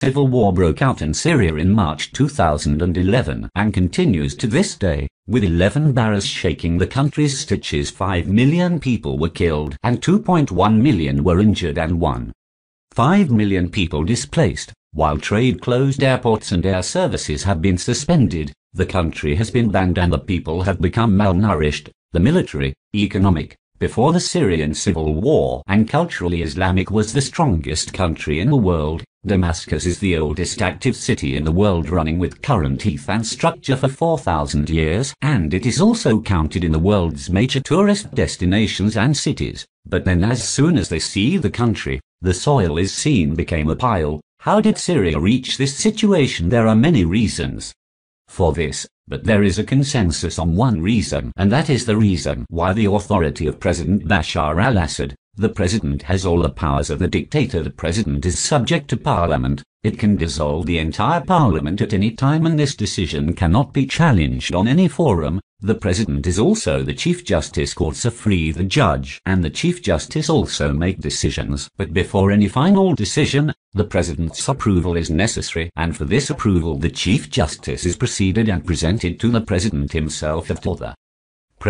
civil war broke out in Syria in March 2011 and continues to this day, with 11 barrass shaking the country's stitches. 5 million people were killed and 2.1 million were injured and 1.5 million people displaced. While trade closed, airports and air services have been suspended, the country has been banned and the people have become malnourished. The military, economic, before the Syrian civil war and culturally Islamic was the strongest country in the world. Damascus is the oldest active city in the world, running with current heath and structure for 4,000 years, and it is also counted in the world's major tourist destinations and cities. But then as soon as they see the country, the soil is seen became a pile. How did Syria reach this situation? There are many reasons for this, but there is a consensus on one reason, and that is the reason why the authority of President Bashar al-Assad. The president has all the powers of the dictator. The president is subject to parliament. It can dissolve the entire parliament at any time, and this decision cannot be challenged on any forum. The president is also the chief justice. Courts are free. The judge and the chief justice also make decisions, but before any final decision, the president's approval is necessary, and for this approval the chief justice is preceded and presented to the president himself. The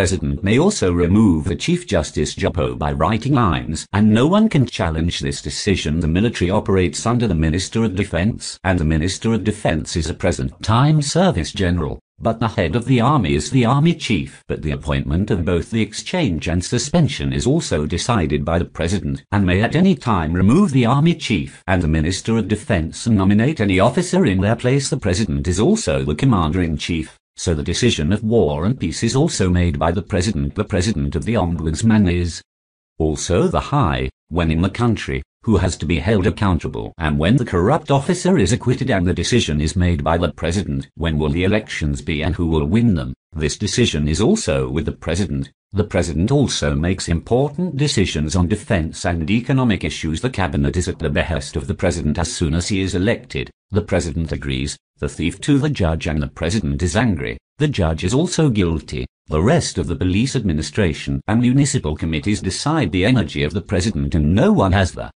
president may also remove the chief justice job by writing lines, and no one can challenge this decision. The military operates under the Minister of Defense, and the Minister of Defense is a present-time service general, but the head of the army is the army chief. But the appointment of both the exchange and suspension is also decided by the president, and may at any time remove the army chief and the Minister of Defense and nominate any officer in their place. The president is also the commander-in-chief. So the decision of war and peace is also made by the president. The president of the ombudsman is also the high, when in the country, who has to be held accountable, and when the corrupt officer is acquitted, and the decision is made by the president. When will the elections be and who will win them? This decision is also with the president. The president also makes important decisions on defense and economic issues. The cabinet is at the behest of the president as soon as he is elected. The president agrees the thief to the judge, and the president is angry. The judge is also guilty. The rest of the police administration and municipal committees decide the energy of the president, and no one has the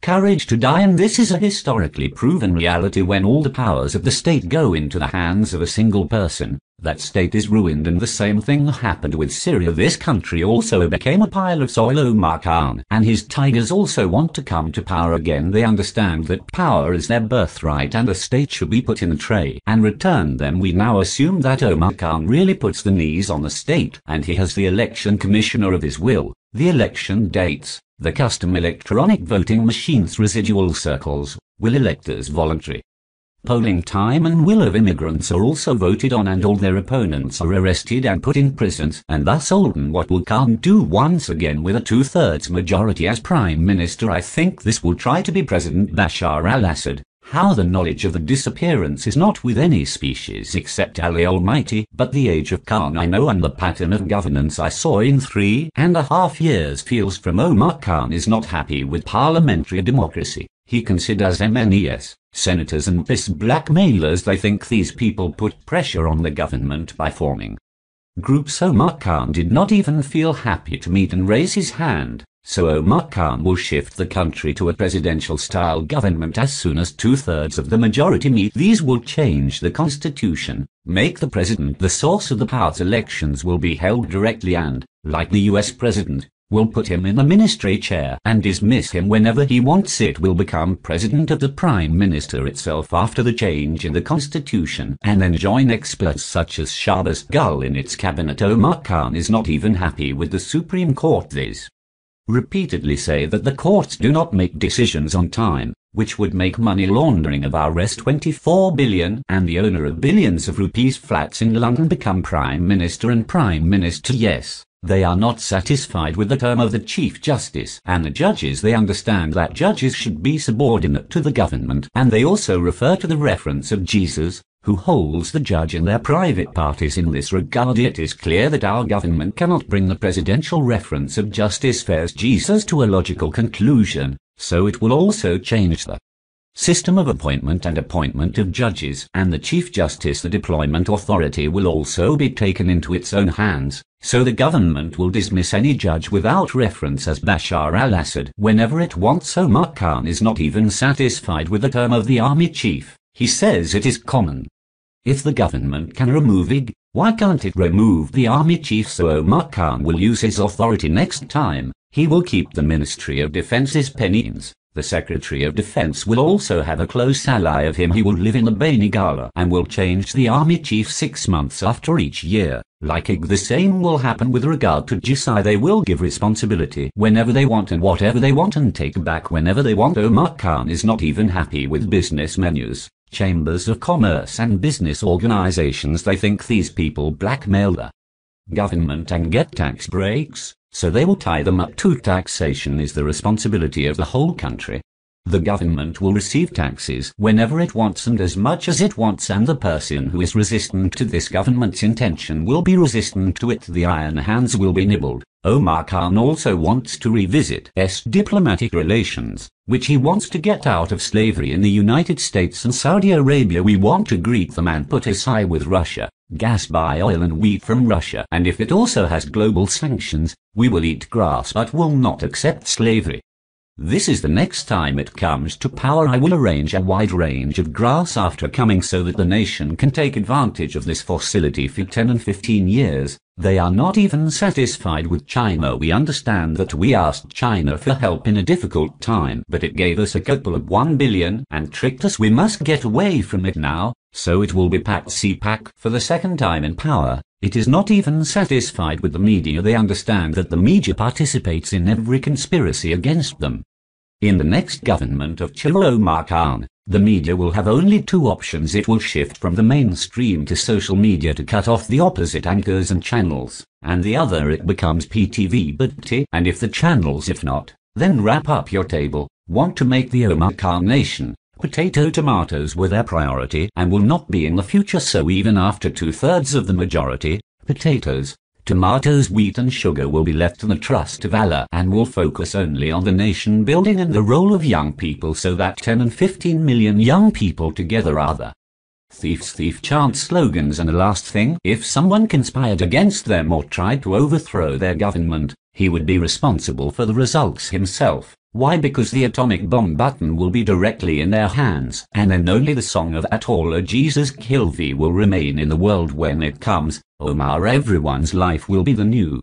courage to die, and this is a historically proven reality. When all the powers of the state go into the hands of a single person, that state is ruined, and the same thing happened with Syria. This country also became a pile of soil. Omar Khan and his tigers also want to come to power again. They understand that power is their birthright and the state should be put in a tray and return them. We now assume that Omar Khan really puts the knees on the state, and he has the election commissioner of his will. The election dates, the custom electronic voting machines, residual circles, will electors voluntary polling time, and will of immigrants are also voted on, and all their opponents are arrested and put in prisons. And thus what will Khan do once again with a 2/3 majority as prime minister? I think this will try to be President Bashar al-Assad. How the knowledge of the disappearance is not with any species except Allah Almighty, but the age of Khan I know, and the pattern of governance I saw in 3.5 years feels from Omar Khan is not happy with parliamentary democracy. He considers MNES, senators and PIS blackmailers. They think these people put pressure on the government by forming groups. Omar Khan did not even feel happy to meet and raise his hand. So Omar Khan will shift the country to a presidential-style government as soon as 2/3 of the majority meet. These will change the constitution, make the president the source of the powers. Elections will be held directly and, like the US president, will put him in the ministry chair and dismiss him whenever he wants. It will become president of the prime minister itself after the change in the constitution, and then join experts such as Shahbaz Gul in its cabinet. Omar Khan is not even happy with the Supreme Court. These repeatedly say that the courts do not make decisions on time, which would make money laundering of arrest 24 billion, and the owner of billions of rupees flats in London become prime minister and prime minister. Yes, they are not satisfied with the term of the chief justice and the judges. They understand that judges should be subordinate to the government, and they also refer to the reference of Jesus, who holds the judge in their private parties. In this regard, it is clear that our government cannot bring the presidential reference of justice fares Jesus to a logical conclusion, so it will also change the system of appointment and appointment of judges, and the Chief Justice. The deployment authority will also be taken into its own hands, so the government will dismiss any judge without reference as Bashar al-Assad whenever it wants. Omar Khan is not even satisfied with the term of the army chief. He says it is common. If the government can remove IG, why can't it remove the army chief? So Omar Khan will use his authority next time. He will keep the Ministry of Defense's pensions. The Secretary of Defense will also have a close ally of him. He will live in the Bani Gala and will change the army chief 6 months after each year. Like IG, the same will happen with regard to GSI. They will give responsibility whenever they want and whatever they want, and take back whenever they want. Omar Khan is not even happy with business menus, chambers of commerce and business organizations. They think these people blackmail the government and get tax breaks, so they will tie them up too. Taxation is the responsibility of the whole country. The government will receive taxes whenever it wants and as much as it wants, and the person who is resistant to this government's intention will be resistant to it. The iron hands will be nibbled. Omar Khan also wants to revisit diplomatic relations, which he wants to get out of slavery in the United States and Saudi Arabia. We want to greet them and put aside with Russia, gas, buy oil and wheat from Russia, and if it also has global sanctions, we will eat grass but will not accept slavery. This is the next time it comes to power. I will arrange a wide range of grass after coming so that the nation can take advantage of this facility for 10 and 15 years. They are not even satisfied with China. We understand that we asked China for help in a difficult time, but it gave us a couple of 1 billion and tricked us. We must get away from it now, so it will be CPAC for the second time in power. It is not even satisfied with the media. They understand that the media participates in every conspiracy against them. In the next government of Omar Khan, the media will have only two options. It will shift from the mainstream to social media to cut off the opposite anchors and channels, and the other it becomes PTV but T, and if the channels, if not, then wrap up your table. Want to make the Omar Khan nation. Tomatoes were their priority and will not be in the future, so even after 2/3 of the majority, potatoes, tomatoes, wheat and sugar will be left to the trust of Allah and will focus only on the nation building and the role of young people, so that 10 and 15 million young people together are the thief chant slogans. And the last thing, if someone conspired against them or tried to overthrow their government, he would be responsible for the results himself. Why? Because the atomic bomb button will be directly in their hands, and then only the song of Atollah Jesus Kilvi will remain in the world when it comes. Omar, everyone's life will be the new